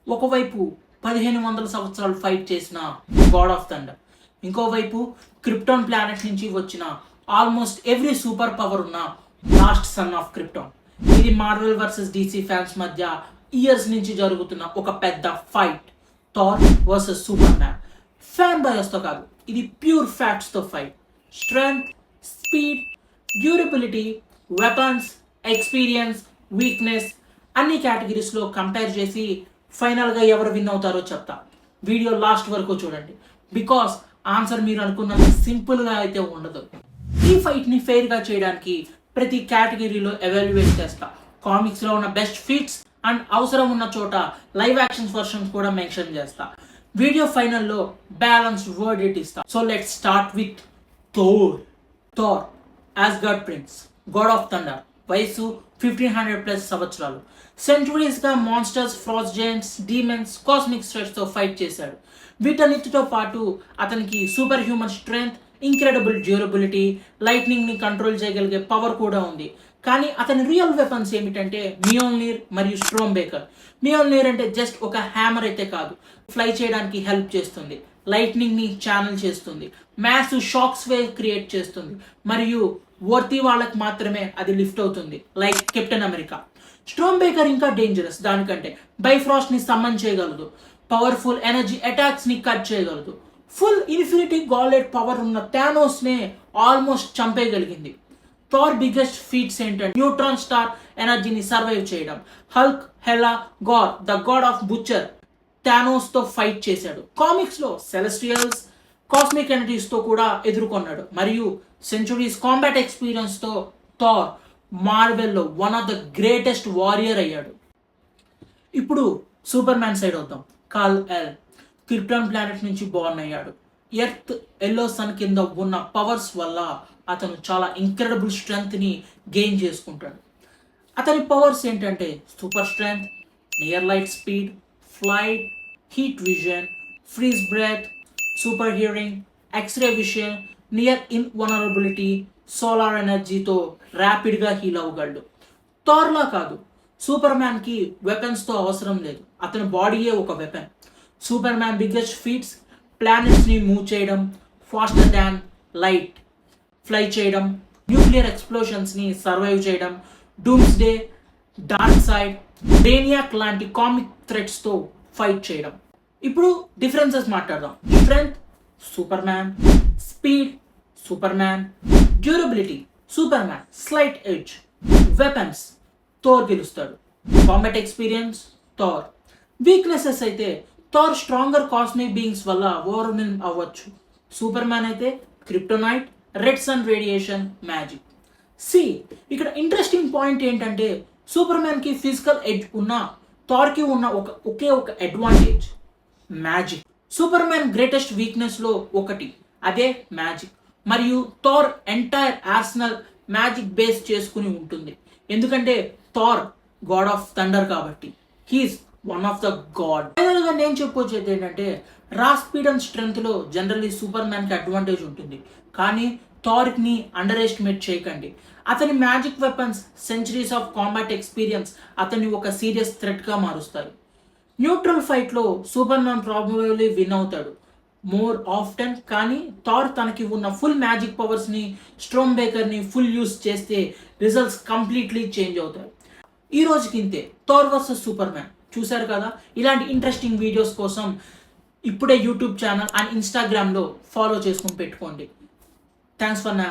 ఒకవైపు 1500 సంవత్సరాలు ఫైట్ చేసిన గాడ్ ఆఫ్ థండర్, ఇంకోవైపు క్రిప్టాన్ ప్లానెట్ నుంచి వచ్చిన ఆల్మోస్ట్ ఎవ్రీ సూపర్ పవర్ ఉన్న లాస్ట్ సన్ ఆఫ్ క్రిప్టాన్. ఇది మార్వెల్ వర్సెస్ డీసీ ఫ్యాన్స్ మధ్య ఇయర్స్ నుంచి జరుగుతున్న ఒక పెద్ద fight. Thor versus Superman. Fan బయాస్తో కాదు, ఇది ప్యూర్ ఫ్యాక్ట్స్తో fight. Strength, speed, durability, weapons, experience, weakness అన్ని కేటగిరీస్లో కంపేర్ చేసి ఫైనల్గా ఎవరు విన్ అవుతారో చెప్తా. వీడియో లాస్ట్ వరకు చూడండి, బికాస్ ఆన్సర్ మీరు అనుకున్నంత సింపుల్గా అయితే ఉండదు. ఈ ఫైట్ని ఫెయిర్గా చేయడానికి ప్రతి కేటగిరీలో ఎవాల్యుయేట్ చేస్తా. కామిక్స్లో ఉన్న బెస్ట్ ఫీట్స్ అండ్ అవసరం ఉన్న చోట లైవ్ యాక్షన్స్ వర్షన్స్ కూడా మెన్షన్ చేస్తా. వీడియో ఫైనల్లో బ్యాలెన్స్డ్ వర్డ్ ఇస్తా. So let's start with Thor Asgard prince, god of thunder. వయసు 1500+ సంవత్సరాలు. సెంచురీస్గా monsters, frost giants, demons, cosmic థ్రెట్స్తో ఫైట్ చేశాడు. వీటన్నిటితో పాటు అతనికి super human strength, incredible durability, లైట్నింగ్ని కంట్రోల్ చేయగలిగే పవర్ కూడా ఉంది. కానీ అతని రియల్ వెపన్స్ ఏమిటంటే మియోల్నీర్ మరియు స్ట్రోంబేకర్. మియోల్నీర్ అంటే జస్ట్ ఒక హ్యామర్ అయితే కాదు, ఫ్లై చేయడానికి హెల్ప్ చేస్తుంది, లైట్నింగ్ని ఛానల్ చేస్తుంది, మ్యాసివ్ షాక్స్ వేవ్ క్రియేట్ చేస్తుంది, మరియు వర్తీ వాళ్ళకి మాత్రమే అది లిఫ్ట్ అవుతుంది, లైక్ కెప్టెన్ అమెరికా. స్ట్రోంబేకర్ ఇంకా డేంజరస్ దానికంటే. బైఫ్రాస్ట్ని సమ్మన్ చేయగలదు, పవర్ఫుల్ ఎనర్జీ అటాక్స్ని కట్ చేయగలదు. ఫుల్ ఇన్ఫినిటీ గాలెట్ పవర్ ఉన్న థానోస్నే ఆల్మోస్ట్ చంపేయగలిగింది. థార్ బిగ్గెస్ట్ ఫీట్స్ ఏంటంటే న్యూట్రాన్ స్టార్ ఎనర్జీని సర్వైవ్ చేయడం. Hulk, Hela, Gorr the god of butcher థానోస్తో ఫైట్ చేశాడు. కామిక్స్లో సెలెస్టియల్స్, కాస్మిక్ ఎనర్జీస్తో కూడా ఎదుర్కొన్నాడు. మరియు సెంచురీస్ కాంబాట్ ఎక్స్పీరియన్స్తో థార్ మార్వెల్లో one of the greatest warrior అయ్యాడు. ఇప్పుడు సూపర్ మ్యాన్ సైడ్ వద్దాం. కాల్-ఎల్ క్రిప్టాన్ ప్లానెట్ నుంచి బోర్న్ అయ్యాడు. ఎర్త్ ఎల్లో సన్ కింద ఉన్న పవర్స్ వల్ల అతను చాలా ఇంక్రెడిబుల్ స్ట్రెంగ్త్ని గెయిన్ చేసుకుంటాడు. అతని పవర్స్ ఏంటంటే super strength, near light speed, flight, heat vision, freeze breath, super hearing, X-ray vision, near invulnerability, solar ఎనర్జీతో ర్యాపిడ్గా హీల్ అవ్వగలడు. థార్లా కాదు, సూపర్ మ్యాన్కి వెపన్స్తో అవసరం లేదు, అతని బాడీయే ఒక weapon. Superman biggest feats ప్లానెట్స్ని మూవ్ చేయడం, ఫాస్టర్ దాన్ లైట్ ఫ్లై చేయడం, న్యూక్లియర్ ఎక్స్ప్లోషన్స్ని సర్వైవ్ చేయడం, డూమ్స్డే, డార్క్ సైడ్, బ్రేనియాక్ లాంటి కామిక్ థ్రెట్స్తో ఫైట్ చేయడం. ఇప్పుడు డిఫరెన్సెస్ మాట్లాడదాం. Strength Superman, speed Superman, durability Superman slight edge, weapons Thor గెలుస్తాడు, కాంబాట్ ఎక్స్పీరియన్స్ థోర్. వీక్నెసెస్ అయితే థోర్ స్ట్రాంగర్ కాస్మిక్ బీయింగ్స్ వల్ల ఓవర్వెల్మ్ అవ్వచ్చు. సూపర్ మ్యాన్ అయితే kryptonite, red sun radiation, magic. ఇక్కడ interesting point ఏంటంటే సూపర్ మ్యాన్కి physical edge ఉన్న థార్కి ఉన్న ఒకే ఒక advantage magic. Superman greatest వీక్నెస్లో ఒకటి అదే మ్యాజిక్. మరియు Thor entire arsenal magic base చేసుకుని ఉంటుంది. ఎందుకంటే థార్ గాడ్ ఆఫ్ థండర్ కాబట్టి he's one of the god. ఫైనల్గా నేను చెప్పొచ్చేది ఏంటంటే రా స్పీడ్ అండ్ స్ట్రెంగ్త్లో జనరల్లీ సూపర్ మ్యాన్కి అడ్వాంటేజ్ ఉంటుంది. కానీ థార్ని అండర్ ఎస్టిమేట్ చేయకండి. అతని magic weapons, centuries of combat experience అతన్ని ఒక సీరియస్ థ్రెట్గా మారుస్తాయి. న్యూట్రల్ ఫైట్లో సూపర్ మ్యాన్ ప్రాబబుల్లీ విన్ అవుతాడు మోర్ ఆఫ్టెన్. కానీ థార్ తనకి ఉన్న ఫుల్ మ్యాజిక్ పవర్స్ని, స్ట్రోంబేకర్ని ఫుల్ యూస్ చేస్తే రిజల్ట్స్ కంప్లీట్లీ చేంజ్ అవుతాయి. ఈ రోజుకి ఇంతే. థార్ వర్సెస్ సూపర్ మ్యాన్ చూశారు కదా. ఇలాంటి ఇంట్రెస్టింగ్ వీడియోస్ కోసం ఇప్పుడే యూట్యూబ్ ఛానల్ అండ్ ఇన్స్టాగ్రామ్లో ఫాలో చేసుకుని పెట్టుకోండి. Thanks for now.